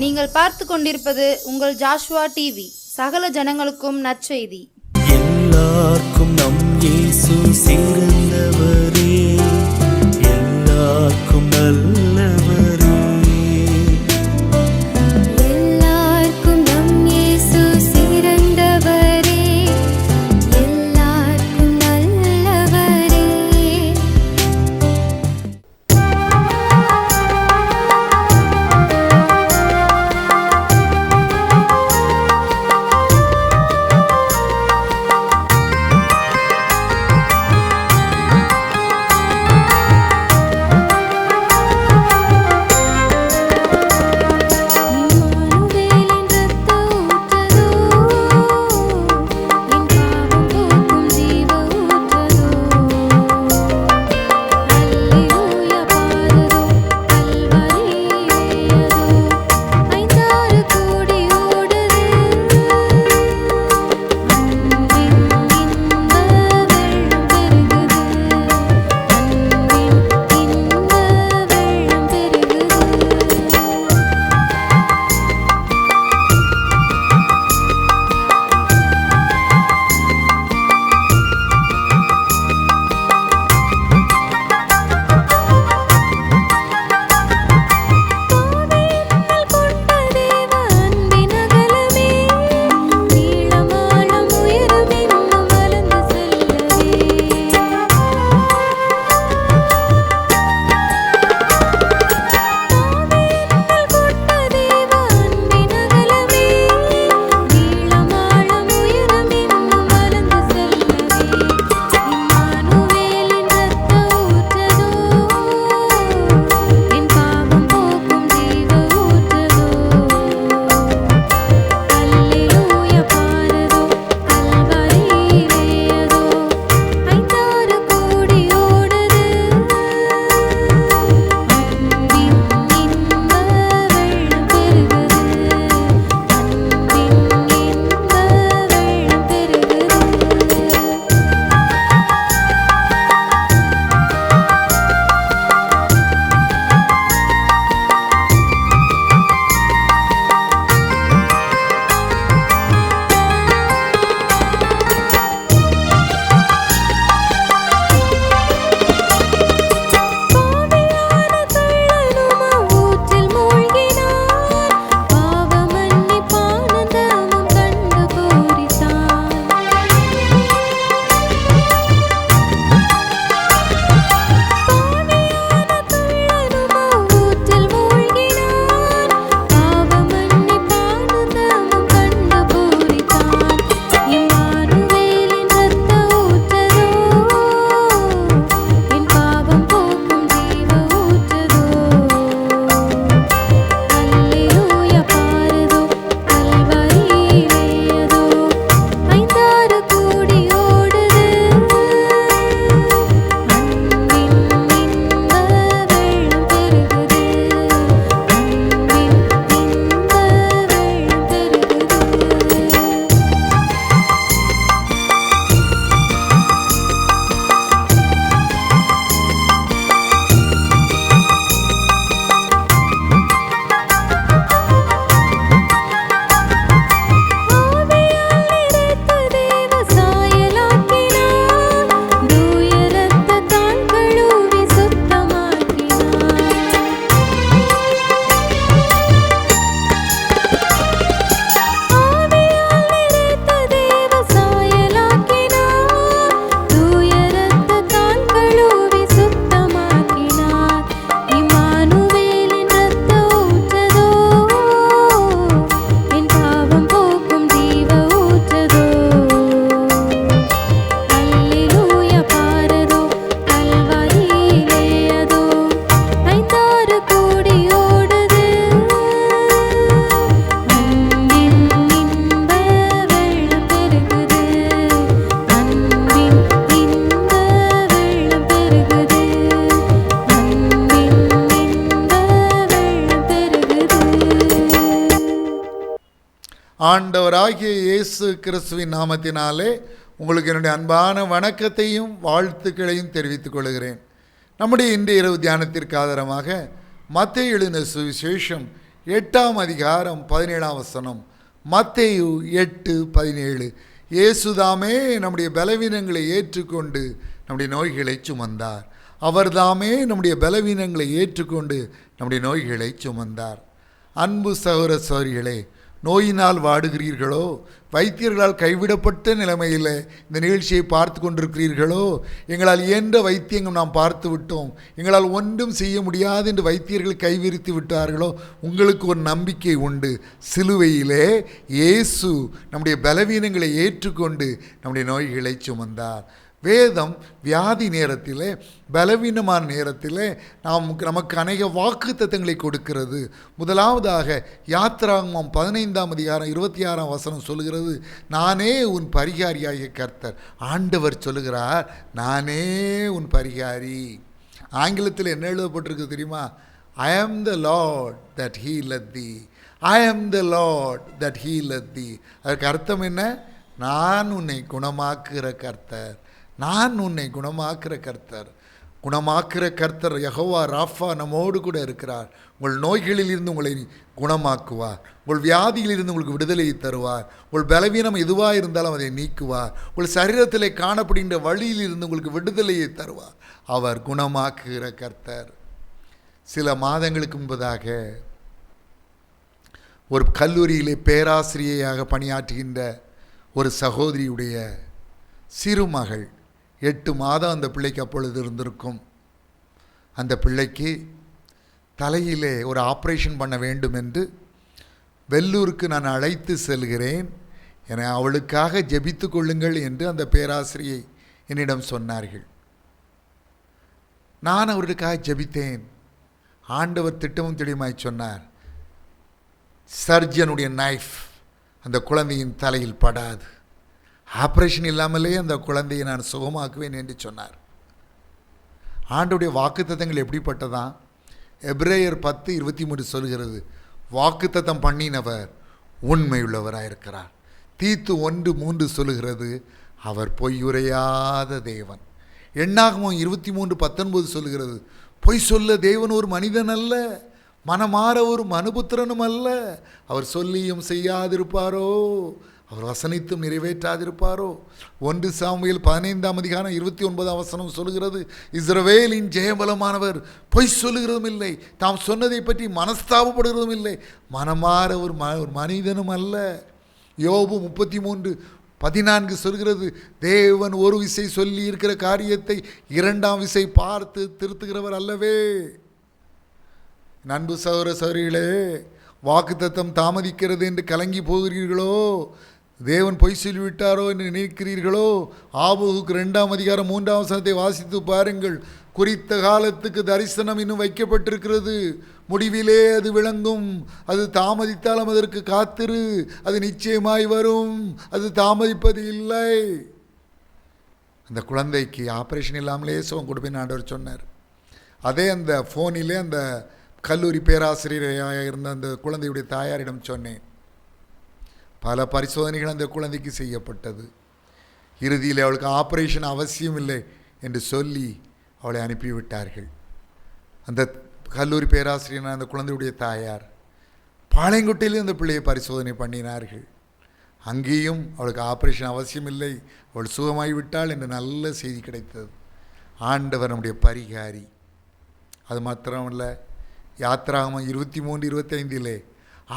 நீங்கள் பார்த்து கொண்டிருப்பது உங்கள் ஜாஷுவா டிவி. சகல ஜனங்களுக்கும் நற்செய்தி. எல்லாருக்கும் நம் இயேசு சிறந்தவரே, எல்லாருக்கும் நல்லவரே. எல்லாருக்கும் நம் இயேசு சிறந்தவரே, எல்லாருக்கும் நல்லவரே. ஆண்டவராகிய இயேசு கிறிஸ்துவின் நாமத்தினாலே உங்களுக்கு என்னுடைய அன்பான வணக்கத்தையும் வாழ்த்துக்களையும் தெரிவித்துக் கொள்கிறேன். நம்முடைய இன்றைய இரவு தியானத்திற்கு ஆதாரமாக மத்தேயு எழுதின சுவிசேஷம் 8ஆம் அதிகாரம் 17ஆம் வசனம். மத்தேயு 8:17. இயேசுதாமே நம்முடைய பலவீனங்களை ஏற்றுக்கொண்டு நம்முடைய நோய்களை சுமந்தார். அவர்தாமே நம்முடைய பலவீனங்களை ஏற்றுக்கொண்டு நம்முடைய நோய்களை சுமந்தார். அன்பு சகோதர சகோதரிகளே, நோயினால் வாடுகிறீர்களோ, வைத்தியர்களால் கைவிடப்பட்ட நிலைமையில் இந்த நிகழ்ச்சியை பார்த்து கொண்டிருக்கிறீர்களோ, எங்களால் இயன்ற வைத்தியங்கள் நாம் பார்த்து விட்டோம், எங்களால் ஒன்றும் செய்ய முடியாது என்று வைத்தியர்கள் கைவிரித்து விட்டார்களோ, உங்களுக்கு ஒரு நம்பிக்கை உண்டு. சிலுவையிலே இயேசு நம்முடைய பலவீனங்களை ஏற்றுக்கொண்டு நம்முடைய நோய்களை சுமந்தார். வேதம் வியாதி நேரத்தில், பலவீனமான நேரத்தில் நமக்கு அநேக வாக்குத்தத்தங்களை கொடுக்கிறது. முதலாவதாக யாத்திராகமம் 15ஆம் அதிகாரம் 26ஆம் வசனம் சொல்லுகிறது, நானே உன் பரிகாரியாகிய கர்த்தர். ஆண்டவர் சொல்லுகிறார், நானே உன் பரிகாரி. ஆங்கிலத்தில் என்ன எழுதப்பட்டிருக்கு தெரியுமா? I am the Lord that healeth thee. I am the Lord that healeth thee. அதற்கு அர்த்தம் என்ன? நான் உன்னை குணமாக்குகிற கர்த்தர், நான் உன்னை குணமாக்குற கர்த்தர். குணமாக்குற கர்த்தர் யெகோவா ராஃபா நம்மோடு கூட இருக்கிறார். உங்கள் நோய்களில் இருந்து உங்களை குணமாக்குவார், உங்கள் வியாதியிலிருந்து உங்களுக்கு விடுதலையை தருவார், உங்கள் பலவீனம் எதுவாக இருந்தாலும் அதை நீக்குவார், உங்கள் சரீரத்தில் காணப்படுகின்ற வழியில் இருந்து உங்களுக்கு விடுதலையை தருவார். அவர் குணமாக்குகிற கர்த்தர். சில மாதங்களுக்கு முன்பதாக ஒரு கல்லூரியிலே பேராசிரியையாக பணியாற்றுகின்ற ஒரு சகோதரியுடைய சிறுமகள், 8 மாதம் அந்த பிள்ளைக்கு அப்பொழுது இருந்திருக்கும். அந்த பிள்ளைக்கு தலையிலே ஒரு ஆப்ரேஷன் பண்ண வேண்டும் என்று வெள்ளூருக்கு நான் அழைத்து செல்கிறேன், என அவளுக்காக ஜெபித்து கொள்ளுங்கள் என்று அந்த பேராசிரியை என்னிடம் சொன்னார்கள். நான் அவர்களுக்காக ஜெபித்தேன். ஆண்டவர் திட்டமும் திடமாய் சொன்னார், சர்ஜனுடைய நைஃப் அந்த குழந்தையின் தலையில் படாது, ஆப்ரேஷன் இல்லாமலே அந்த குழந்தையை நான் சுகமாக்குவேன் என்று சொன்னார். ஆண்டவருடைய வாக்குத்தத்தங்கள் எப்படிப்பட்டதான்? எபிரேயர் 10:23 சொல்கிறது, வாக்குத்தத்தம் பண்ணினவர் உண்மையுள்ளவராயிருக்கிறார். தீத்து 1:3 சொல்லுகிறது, அவர் பொய்யுரையாத தேவன். எண்ணாகமம் 23:19 சொல்லுகிறது, பொய் சொல்ல தேவன் ஒரு மனிதன் அல்ல, மனமாற ஒரு மனுபுத்திரனும் அல்ல. அவர் சொல்லியும் செய்யாதிருப்பாரோ, அவர் வசனித்தும் நிறைவேற்றாதிருப்பாரோ. 1 சாமுவேல் 15ஆம் அதிகாரம் 29ஆம் வசனம் சொல்லுகிறது, இஸ்ரவேலின் ஜெயபலமானவர் பொய் சொல்லுகிறதும் இல்லை, தாம் சொன்னதை பற்றி மனஸ்தாபப்படுகிறதும் இல்லை, மனமாற ஒரு மனிதனும் அல்ல. யோபு 33:14 சொல்கிறது, தேவன் ஒரு விசை சொல்லி இருக்கிற காரியத்தை 2ஆம் விசை பார்த்து திருத்துகிறவர் அல்லவே. நண்பு சகோதர சகோதரிகளே, வாக்குத்தத்தம் தாமதிக்கிறது என்று கலங்கி போகிறீர்களோ, தேவன் பொய் சொல்லிவிட்டாரோ என்று நினைக்கிறீர்களோ, ஆபகுக்கு 2ஆம் அதிகாரம் 3ஆம் வசனத்தை வாசித்து பாருங்கள். குறித்த காலத்துக்கு தரிசனம் இன்னும் வைக்கப்பட்டிருக்கிறது, முடிவிலே அது விளங்கும், அது தாமதித்தாலும் அதற்கு காத்திரு, அது நிச்சயமாய் வரும், அது தாமதிப்பது இல்லை. அந்த குழந்தைக்கு ஆப்ரேஷன் இல்லாமலே சுகம் கொடுப்பேன் ஆண்டவர் சொன்னார். அதே அந்த ஃபோனிலே அந்த கல்லூரி பேராசிரியராக இருந்த அந்த குழந்தையுடைய தாயாரிடம் சொன்னேன். பல பரிசோதனைகள் அந்த குழந்தைக்கு செய்யப்பட்டது. இறுதியில் அவளுக்கு ஆப்ரேஷன் அவசியம் இல்லை என்று சொல்லி அவளை அனுப்பிவிட்டார்கள். அந்த கல்லூரி பேராசிரியர் அந்த குழந்தையுடைய தாயார் பாளையங்கோட்டையிலே அந்த பிள்ளையை பரிசோதனை பண்ணினார்கள். அங்கேயும் அவளுக்கு ஆப்ரேஷன் அவசியம் இல்லை, அவள் சுகமாகிவிட்டாள் என்ற நல்ல செய்தி கிடைத்தது. ஆண்டவர் நம்முடைய பரிகாரி. அது மாத்திரமல்ல, யாத்திராகமம் 23:25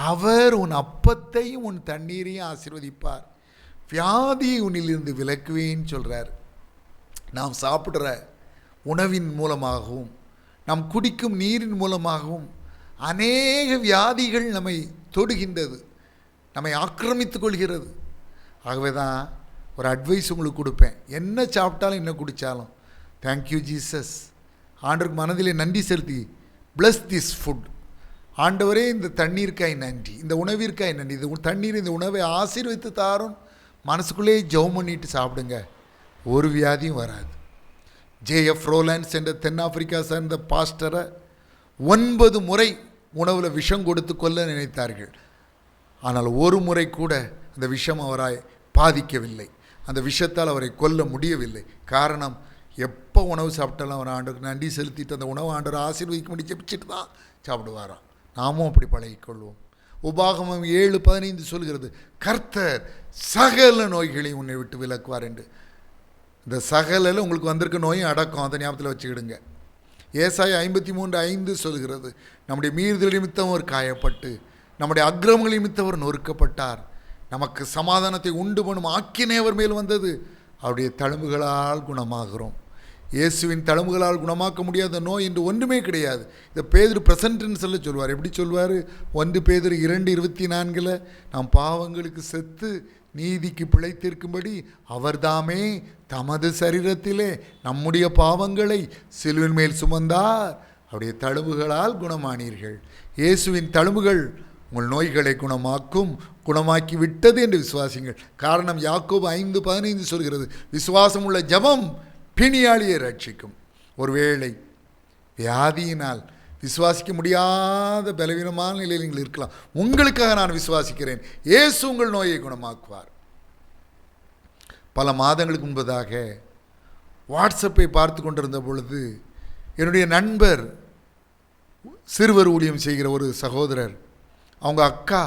அவர் உன் அப்பத்தையும் உன் தண்ணீரையும் ஆசீர்வதிப்பார், வியாதியை உன்னிலிருந்து விலக்குவேன்னு சொல்கிறார். நாம் சாப்பிட்ற உணவின் மூலமாகவும் நாம் குடிக்கும் நீரின் மூலமாகவும் அநேக வியாதிகள் நம்மை தொடுகின்றது, நம்மை ஆக்கிரமித்து கொள்கிறது. ஆகவே தான் ஒரு அட்வைஸ் உங்களுக்கு கொடுப்பேன், என்ன சாப்பிட்டாலும் என்ன குடித்தாலும் தேங்க்யூ ஜீசஸ், ஆண்டவருக்கு மனதிலே நன்றி செலுத்தி bless this food. ஆண்டவரே இந்த தண்ணீருக்காய் நன்றி, இந்த உணவிற்காய் நன்றி, இந்த தண்ணீர் இந்த உணவை ஆசீர்வதித்து தாரும், மனசுக்குள்ளே ஜெபம் பண்ணிட்டு சாப்பிடுங்க, ஒரு வியாதியும் வராது. ஜேஎஃப் ரோலாண்ட்ஸ் என்ற தென்னாப்பிரிக்கா சேர்ந்த பாஸ்டரை 9 முறை உணவில் விஷம் கொடுத்து கொல்ல நினைத்தார்கள். ஆனால் ஒரு முறை கூட அந்த விஷம் அவரை பாதிக்கவில்லை, அந்த விஷத்தால் அவரை கொல்ல முடியவில்லை. காரணம், எப்போ உணவு சாப்பிட்டாலும் அவர் ஆண்டவருக்கு நன்றி செலுத்திட்டு அந்த உணவு ஆண்டவர் ஆசீர்வதிக்க முடிச்சு ஜெபிச்சுட்டு தான் சாப்பிடுவாராம். நாமும் அப்படி பழகிக்கொள்வோம். உபாகமம் 7:15 சொல்கிறது, கர்த்தர் சகல நோய்களையும் உன்னை விட்டு விலக்குவார் என்று. இந்த சகலில் உங்களுக்கு வந்திருக்க நோயும் அடக்கம், அதை ஞாபகத்தில் வச்சுக்கிடுங்க. ஏசாயா 53:5 சொல்கிறது, நம்முடைய மீறுதல் நிமித்தம் அவர் காயப்பட்டு நம்முடைய அக்கிரமங்கள் நிமித்தம் அவர் நொறுக்கப்பட்டார், நமக்கு சமாதானத்தை உண்டு பண்ணும் ஆக்கினை அவர் மேல் வந்தது, அவருடைய தழும்புகளால் குணமாகிறோம். இயேசுவின் தழும்புகளால் குணமாக்க முடியாத நோய் என்று ஒன்றுமே கிடையாது. இந்த பேதுரு ப்ரெசன்ட்னு சொல்லுவார். எப்படி சொல்வார்? 1 பேதுரு 2:24 நாம் பாவங்களுக்கு செத்து நீதிக்கு பிழைத்திருக்கும்படி அவர்தாமே தமது சரீரத்திலே நம்முடைய பாவங்களை சிலுவின் மேல் சுமந்தார், அவருடைய தழும்புகளால் குணமானீர்கள். இயேசுவின் தழும்புகள் உங்கள் நோய்களை குணமாக்கும், குணமாக்கி விட்டது என்று விசுவாசிங்கள். காரணம் யாக்கோபு 5:15 சொல்கிறது, விசுவாசம் உள்ள ஜெபம் பிணியாளியை ரட்சிக்கும். ஒருவேளை வியாதியினால் விசுவாசிக்க முடியாத பலவீனமான நிலையில் நீங்கள் இருக்கலாம். உங்களுக்காக நான் விசுவாசிக்கிறேன், இயேசு உங்கள் நோயை குணமாக்குவார். பல மாதங்களுக்கு முன்பதாக வாட்ஸ்அப்பை பார்த்து கொண்டிருந்த பொழுது என்னுடைய நண்பர், சிறுவர் ஊழியம் செய்கிற ஒரு சகோதரர், அவங்க அக்கா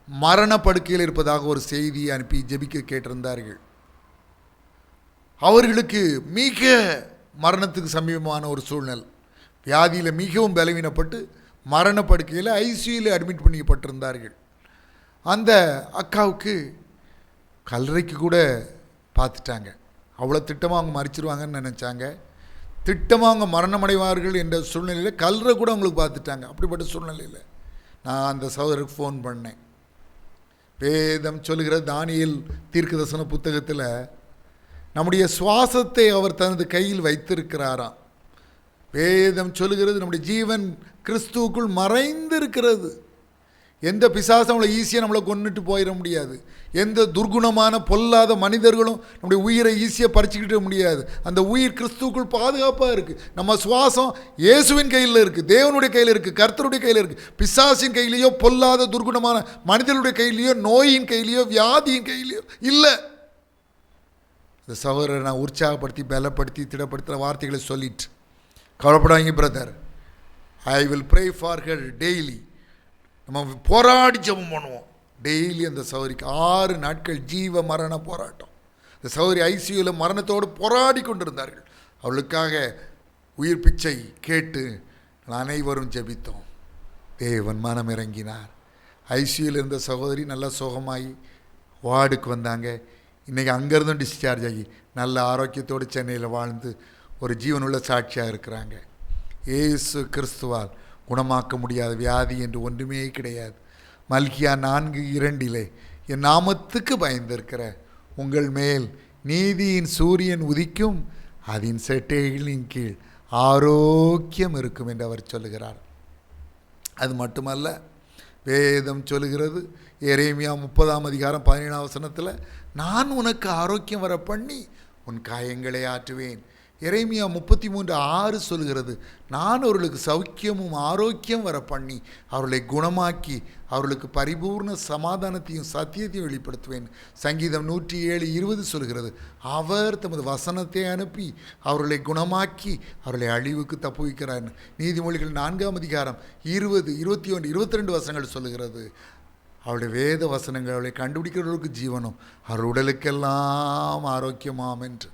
மரணப்படுக்கையில் இருப்பதாக ஒரு செய்தியை அனுப்பி ஜெபிக்க கேட்டிருந்தார்கள். அவர்களுக்கு மிக மரணத்துக்கு சமீபமான ஒரு சூழ்நிலை, வியாதியில் மிகவும் பலவீனப்பட்டு மரணப்படுக்கையில் ஐசியூவில் அட்மிட் பண்ணிக்கப்பட்டிருந்தார்கள். அந்த அக்காவுக்கு கல்லறைக்கு கூட பார்த்துட்டாங்க. அவ்வளோ திட்டமாக அவங்க மறிச்சிருவாங்கன்னு நினச்சாங்க. திட்டமாக அவங்க மரணமடைவார்கள் என்ற சூழ்நிலையில் கல்லறை கூட அவங்களுக்கு பார்த்துட்டாங்க. அப்படிப்பட்ட சூழ்நிலையில் நான் அந்த சகோதரருக்கு ஃபோன் பண்ணேன். வேதம் சொல்லுகிற தானியேல் தீர்க்கதரிசன புத்தகத்தில் நம்முடைய சுவாசத்தை அவர் தனது கையில் வைத்திருக்கிறாராம். வேதம் சொல்லுகிறது நம்முடைய ஜீவன் கிறிஸ்துவுக்குள் மறைந்திருக்கிறது. எந்த பிசாசும் நம்மளை ஈஸியாக நம்மளை கொண்டுட்டு போயிட முடியாது. எந்த துர்குணமான பொல்லாத மனிதர்களும் நம்முடைய உயிரை ஈஸியாக பறிச்சுக்கிட்ட முடியாது. அந்த உயிர் கிறிஸ்துவுக்குள் பாதுகாப்பாக இருக்குது. நம்ம சுவாசம் இயேசுவின் கையில் இருக்குது, தேவனுடைய கையில் இருக்குது, கர்த்தருடைய கையில் இருக்குது. பிசாசின் கையிலையோ பொல்லாத துர்குணமான மனிதனுடைய கையிலையோ நோயின் கையிலையோ வியாதியின் கையிலையோ இல்லை. இந்த சகோதரரை நான் உற்சாகப்படுத்தி பலப்படுத்தி திடப்படுத்துகிற வார்த்தைகளை சொல்லிட்டு, கவலைப்படாதீங்க brother, I will pray for her daily. நம்ம போராடி ஜெபம் பண்ணுவோம் டெய்லி. அந்த சகோதரிக்கு 6 நாட்கள் ஜீவ மரண போராட்டம். இந்த சகோதரி ஐசியூவில் மரணத்தோடு போராடி கொண்டிருந்தார்கள். அவளுக்காக உயிர் பிச்சை கேட்டு அனைவரும் ஜெபித்தோம். தேவன் மனம் இறங்கினார். ஐசியூவில் இருந்த சகோதரி நல்லா சுகமாகி வார்டுக்கு வந்தாங்க. இன்றைக்கி அங்கேருந்தும் டிஸ்சார்ஜ் ஆகி நல்ல ஆரோக்கியத்தோடு சென்னையில் வாழ்ந்து ஒரு ஜீவனுள்ள சாட்சியாக இருக்கிறாங்க. இயேசு கிறிஸ்துவால் குணமாக்க முடியாத வியாதி என்று ஒன்றுமே கிடையாது. மல்கியா 4:2 என் நாமத்துக்கு பயந்திருக்கிற உங்கள் மேல் நீதியின் சூரியன் உதிக்கும், அதன் செட்டைகளின் கீழ் ஆரோக்கியம் இருக்கும் என்று அவர் சொல்லுகிறார். அது மட்டுமல்ல, வேதம் சொல்லுகிறது எரேமியா 30:17 நான் உனக்கு ஆரோக்கியம் வர பண்ணி உன் காயங்களை ஆற்றுவேன். எரேமியா 33:6 சொல்கிறது, நான் அவர்களுக்கு சௌக்கியமும் ஆரோக்கியம் வர பண்ணி அவர்களை குணமாக்கி அவர்களுக்கு பரிபூர்ண சமாதானத்தையும் சத்தியத்தையும் வெளிப்படுத்துவேன். சங்கீதம் 107:20 சொல்கிறது, அவர் தமது வசனத்தை அனுப்பி அவர்களை குணமாக்கி அவர்களை அழிவுக்கு தப்புவிக்கிறார். நீதிமொழிகள் 4:20, 21, 22 வசனங்கள் சொல்லுகிறது, அவருடைய வேத வசனங்கள் அவளை கண்டுபிடிக்கிறவர்களுக்கு ஜீவனும் அவர் உடலுக்கெல்லாம் ஆரோக்கியமாம் என்று.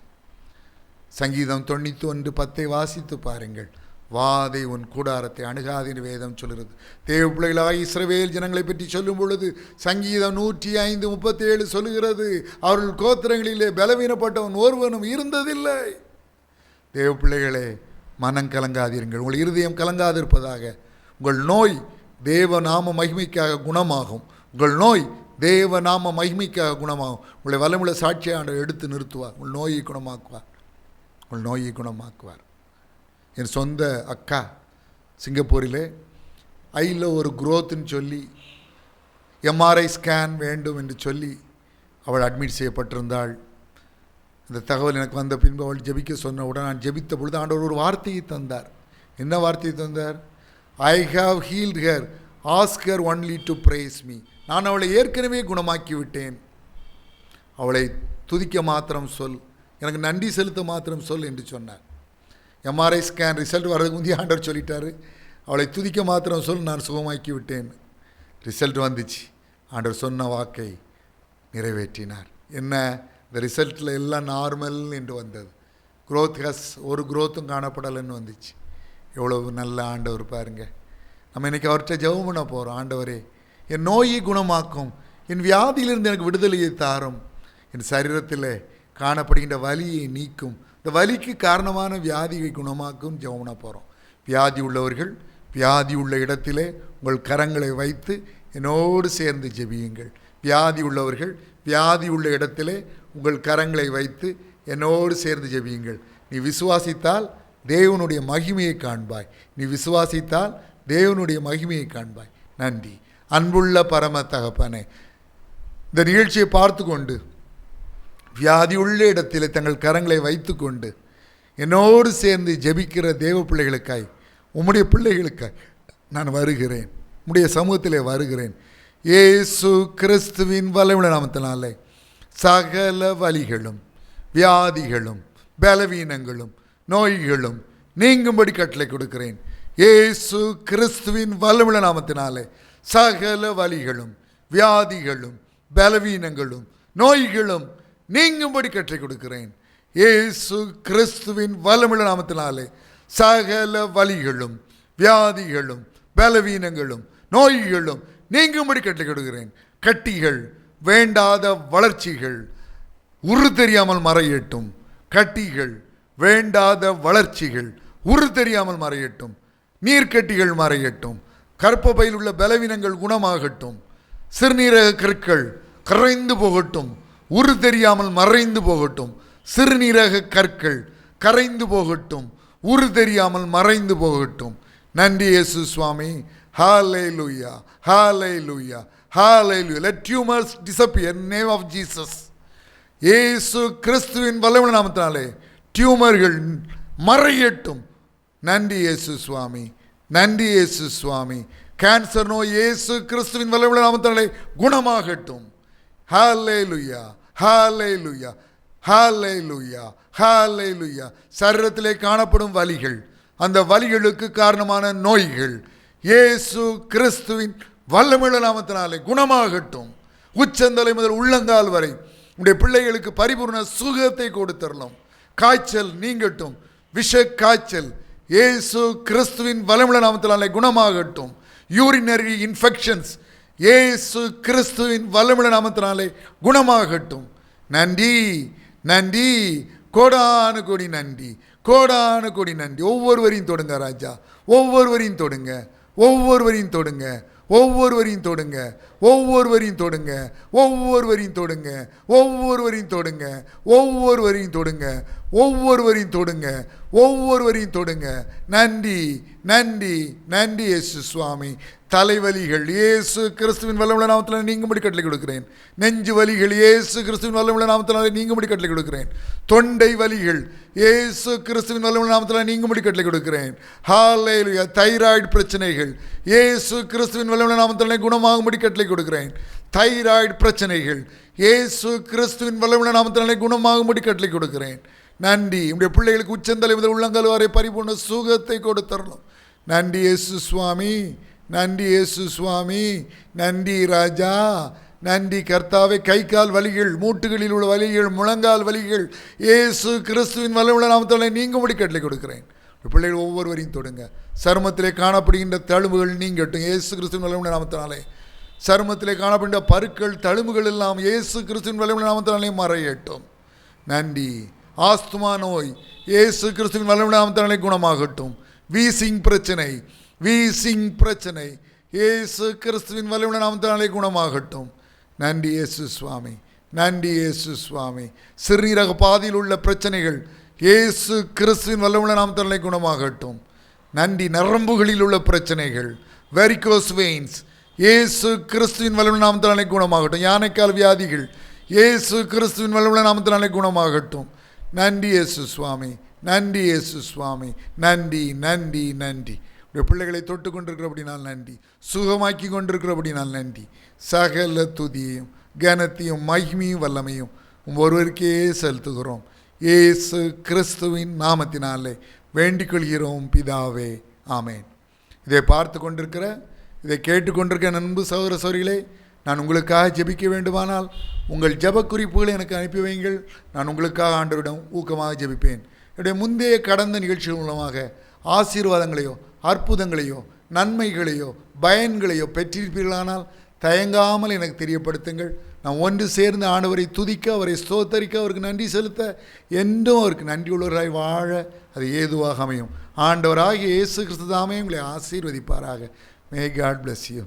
சங்கீதம் 91:10 வாசித்து பாருங்கள். வாதை உன் கூடாரத்தை அணுகாதின் வேதம் சொல்கிறது. தேவ பிள்ளைகளாக இஸ்ரவேல் ஜனங்களை பற்றி சொல்லும் பொழுது சங்கீதம் 105:37 சொல்லுகிறது, அவர்கள் கோத்திரங்களிலே பலவீனப்பட்டவன் ஒருவனும் இருந்ததில்லை. தேவ பிள்ளைகளே, மனம் கலங்காதீர்கள், உங்கள் இருதயம் கலங்காதிருப்பதாக. உங்கள் நோய் தேவ நாம மகிமைக்காக குணமாகும். உங்கள் நோய் தேவ நாம மகிமைக்காக குணமாகும். உங்களை வல்லமுள்ள சாட்சியாண்டவர் எடுத்து நிறுத்துவார். உங்கள் நோயை குணமாக்குவார். உங்கள் நோயை குணமாக்குவார். என் சொந்த அக்கா சிங்கப்பூரிலே ஐயில் ஒரு குரோத்துன்னு சொல்லி எம்ஆர்ஐ ஸ்கேன் வேண்டும் என்று சொல்லி அவள் அட்மிட் செய்யப்பட்டிருந்தாள். இந்த தகவல் எனக்கு வந்த பின்பு அவள் ஜெபிக்க சொன்ன உடனே நான் ஜெபித்த பொழுது ஆண்டவர் ஒரு வார்த்தையை தந்தார். என்ன வார்த்தையை தந்தார்? I have healed her, ask her only to praise me. நான் அவளை ஏற்கனவே குணமாக்கி விட்டேன், அவளை துதிக்க மாத்திரம் சொல், எனக்கு நன்றி செலுத்த மாத்திரம் சொல் என்று சொன்னார். எம்ஆர்ஐ ஸ்கேன் ரிசல்ட் வர்றதுக்கு முந்தைய ஆண்டவர் சொல்லிட்டாரு, அவளை துதிக்க மாத்திரம் சொல், நான் சுகமாக்கி விட்டேன். ரிசல்ட் வந்துச்சு. ஆண்டவர் சொன்ன வாக்கை நிறைவேற்றினார். என்ன, இந்த ரிசல்ட்டில் எல்லாம் நார்மல் என்று வந்தது. ஒரு க்ரோத்தும் காணப்படலைன்னு வந்துச்சு. எவ்வளவு நல்ல ஆண்டவர் பாருங்கள். நம்ம இன்றைக்கி அவர்கிட்ட ஜெபம் பண்ண போகிறோம். ஆண்டவரே, என் நோயை குணமாக்கும், என் வியாதியிலிருந்து எனக்கு விடுதலையை தாரும், என் சரீரத்தில் காணப்படுகின்ற வலியை நீக்கும், இந்த வலிக்கு காரணமான வியாதியை குணமாக்கும் ஜெபம் பண்ண போகிறோம். வியாதி உள்ளவர்கள் வியாதி உள்ள இடத்திலே உங்கள் கரங்களை வைத்து என்னோடு சேர்ந்து ஜெபியுங்கள். வியாதி உள்ளவர்கள் வியாதி உள்ள இடத்திலே உங்கள் கரங்களை வைத்து என்னோடு சேர்ந்து ஜெபியுங்கள். நீ விசுவாசித்தால் தேவனுடைய மகிமையை காண்பாய். நீ விசுவாசித்தால் தேவனுடைய மகிமையை காண்பாய். நன்றி. அன்புள்ள பரம தகப்பனே, இந்த நிகழ்ச்சியை பார்த்து கொண்டு வியாதி உள்ள இடத்தில் தங்கள் கரங்களை வைத்து கொண்டு என்னோடு சேர்ந்து ஜெபிக்கிற தேவ பிள்ளைகளுக்காய், உம்முடைய பிள்ளைகளுக்காய் நான் வருகிறேன், உம்முடைய சமூகத்திலே வருகிறேன். இயேசு கிறிஸ்துவின் வல்லமையுள்ள நாமத்தினாலே சகல வலிகளும் வியாதிகளும் பலவீனங்களும் நோய்களும் நீங்கும்படி கட்டளை கொடுக்கிறேன். இயேசு கிறிஸ்துவின் வல்லமையுள்ள நாமத்தினாலே சகல வலிகளும் வியாதிகளும் பலவீனங்களும் நோய்களும் நீங்கும்படி கட்டளை கொடுக்கிறேன். இயேசு கிறிஸ்துவின் வல்லமையுள்ள நாமத்தினாலே சகல வலிகளும் வியாதிகளும் பலவீனங்களும் நோய்களும் நீங்கும்படி கட்டளை கொடுக்கிறேன். கட்டிகள், வேண்டாத வளர்ச்சிகள் உரு தெரியாமல் மறையட்டும். கட்டிகள், வேண்டாத வளர்ச்சிகள் உரு தெரியாமல் மறையட்டும். நீர்க்கட்டிகள் மறையட்டும். கர்ப்பப்பையில் உள்ள பலவீனங்கள் குணமாகட்டும். சிறுநீரக கற்கள் கரைந்து போகட்டும். உரு தெரியாமல் மறைந்து போகட்டும். சிறுநீரக கற்கள் கரைந்து போகட்டும். உரு தெரியாமல் மறைந்து போகட்டும். நன்றி இயேசு சுவாமி. ஹல்லேலூயா, ஹல்லேலூயா, ஹல்லேலூயா. Let tumors disappear in the name of Jesus. இயேசு கிறிஸ்துவின் வல்லமையுள்ள நாமத்தினாலே டியூமர்கள் மறையட்டும். நன்றி இயேசு சுவாமி, நன்றி இயேசு சுவாமி. கேன்சர் நோய் இயேசு கிறிஸ்துவின் வல்லமையுள்ள நாமத்தினாலே குணமாகட்டும். ஹல்லேலூயா, ஹல்லேலூயா, ஹல்லேலூயா, ஹல்லேலூயா. சரீரத்திலே காணப்படும் வலிகள், அந்த வலிகளுக்கு காரணமான நோய்கள் இயேசு கிறிஸ்துவின் வல்லமையுள்ள நாமத்தினாலே குணமாகட்டும். உச்சந்தலை முதல் உள்ளங்கால் வரை உடைய பிள்ளைகளுக்கு பரிபூர்ண சுகத்தை கொடுத்தரலாம். காய்ச்சல் நீங்கட்டும். விஷ காய்ச்சல் இயேசு கிறிஸ்துவின் வல்லமையுள்ள நாமத்தினாலே குணமாகட்டும். யூரினரி இன்ஃபெக்ஷன்ஸ் இயேசு கிறிஸ்துவின் வல்லமையுள்ள நாமத்தினாலே குணமாகட்டும். நன்றி, நன்றி, கோடானு கோடி நன்றி, கோடானு கோடி நன்றி. ஒவ்வொருவரையும் தொடுங்க ராஜா, ஒவ்வொருவரையும் தொடுங்க, ஒவ்வொருவரையும் தொடுங்க, ஒவ்வொருவரையும் தொடுங்க, ஒவ்வொருவரையும் தொடுங்க, ஒவ்வொருவரையும் தொடுங்க, ஒவ்வொருவரையும் தொடுங்க, ஒவ்வொருவரையும் தொடுங்க, ஒவ்வொருவரையும் தொடுங்க, ஒவ்வொருவரையும் தொடுங்க. நன்றி, நன்றி, நன்றி இயேசு சுவாமி. தலைவலிகள் இயேசு கிறிஸ்துவின் வல்லமையுள்ள நாமத்தினாலே நீங்கும்படி கட்டளை கொடுக்கிறேன். நெஞ்சு வலிகள் இயேசு கிறிஸ்துவின் வல்லமையுள்ள நாமத்தினாலே நீங்கும்படி கட்டளை கொடுக்கிறேன். தொண்டை வலிகள் இயேசு கிறிஸ்துவின் வல்லமையுள்ள நாமத்தினாலே நீங்கும்படி கட்டளை கொடுக்கிறேன். ஹல்லேலூயா. தைராய்டு பிரச்சனைகள் இயேசு கிறிஸ்துவின் வல்லமையுள்ள நாமத்தினாலே குணமாகும்படி கட்டளை கொடுக்கிறேன். தைராய்டு பிரச்சனைகள் இயேசு கிறிஸ்துவின் வல்லமையுள்ள நாமத்தினாலே குணமாகும்படி கட்டளை கொடுக்கிறேன். நன்றி. உடைய பிள்ளைகளுக்கு உச்சந்தலை முதல் உள்ளங்கால் வரை பரிபூர்ண சுகத்தை கொடுத்தரணும். நன்றி இயேசு சுவாமி, நன்றி இயேசு சுவாமி, நன்றி ராஜா, நன்றி கர்த்தாவே. கை கால் வலிகள், மூட்டுகளில் உள்ள வலிகள், முழங்கால் வலிகள் இயேசு கிறிஸ்துவின் வல்லமையுள்ள நாமத்தினாலே நீங்கும்படி கட்டளை கொடுக்கிறேன். பிள்ளைகள் ஒவ்வொருவரையும் தொடுங்க. சருமத்திலே காணப்படுகின்ற தழும்புகள் நீங்கட்டும் இயேசு கிறிஸ்துவின் வல்லமையுள்ள நாமத்தினாலே. சருமத்திலே காணப்படுகின்ற பருக்கள் தழும்புகள் எல்லாம் இயேசு கிறிஸ்துவின் வல்லமையுள்ள நாமத்தினாலே மறையட்டும். நன்றி. ஆஸ்துமா நோய் இயேசு கிறிஸ்துவின் வல்லமையுள்ள நாமத்தினாலே குணமாகட்டும். வீசிங் பிரச்சனை, வீசிங் பிரச்சனை இயேசு கிறிஸ்துவின் வல்லமையுள்ள நாமத்தினாலே குணமாகட்டும். நன்றி இயேசு சுவாமி, நன்றி இயேசு சுவாமி. சிறுநீரக பாதையில் உள்ள பிரச்சனைகள் இயேசு கிறிஸ்துவின் வல்லமையுள்ள நாமத்தினாலே குணமாகட்டும். நன்றி. நரம்புகளில் உள்ள பிரச்சனைகள் வெரிகோஸ் வெயின்ஸ் இயேசு கிறிஸ்துவின் வல்லமையுள்ள நாமத்தினாலே குணமாகட்டும். யானைக்கால் வியாதிகள் இயேசு கிறிஸ்துவின் வல்லமையுள்ள நாமத்தினாலே குணமாகட்டும். நன்றி இயேசு சுவாமி, நன்றி இயேசு சுவாமி, நன்றி, நன்றி, நன்றி. உடைய பிள்ளைகளை தொட்டு கொண்டிருக்கிறபடினால் நன்றி, சுகமாக்கி கொண்டிருக்கிறபடினால் நன்றி. சகல துதியையும் கனத்தையும் மகிமையும் வல்லமையும் ஒருவருக்கே செலுத்துகிறோம். இயேசு கிறிஸ்துவின் நாமத்தினாலே வேண்டிக் கொள்கிறோம் பிதாவே, ஆமேன். இதை பார்த்து கொண்டிருக்கிற, இதை கேட்டுக்கொண்டிருக்கிற அன்பு சகோதர சகோதரிகளே, நான் உங்களுக்காக ஜெபிக்க வேண்டுமானால் உங்கள் ஜெப குறிப்புகளை எனக்கு அனுப்பி வையுங்கள். நான் உங்களுக்காக ஆண்டவரிடம் ஊக்கமாக ஜெபிப்பேன். என்னுடைய முந்தைய கடந்த நிகழ்ச்சிகள் மூலமாக ஆசீர்வாதங்களையோ அற்புதங்களையோ நன்மைகளையோ பயன்களையோ பெற்றிருப்பீர்களானால் தயங்காமல் எனக்கு தெரியப்படுத்துங்கள். நான் ஒன்று சேர்ந்து ஆண்டவரை துதிக்க, அவரை ஸ்தோத்தரிக்க, அவருக்கு நன்றி செலுத்த, என்றும் அவருக்கு நன்றியுள்ளவராய் வாழ அது ஏதுவாக அமையும். ஆண்டவராகிய இயேசு கிறிஸ்து தாமே உங்களை ஆசீர்வதிப்பாராக. May God bless you.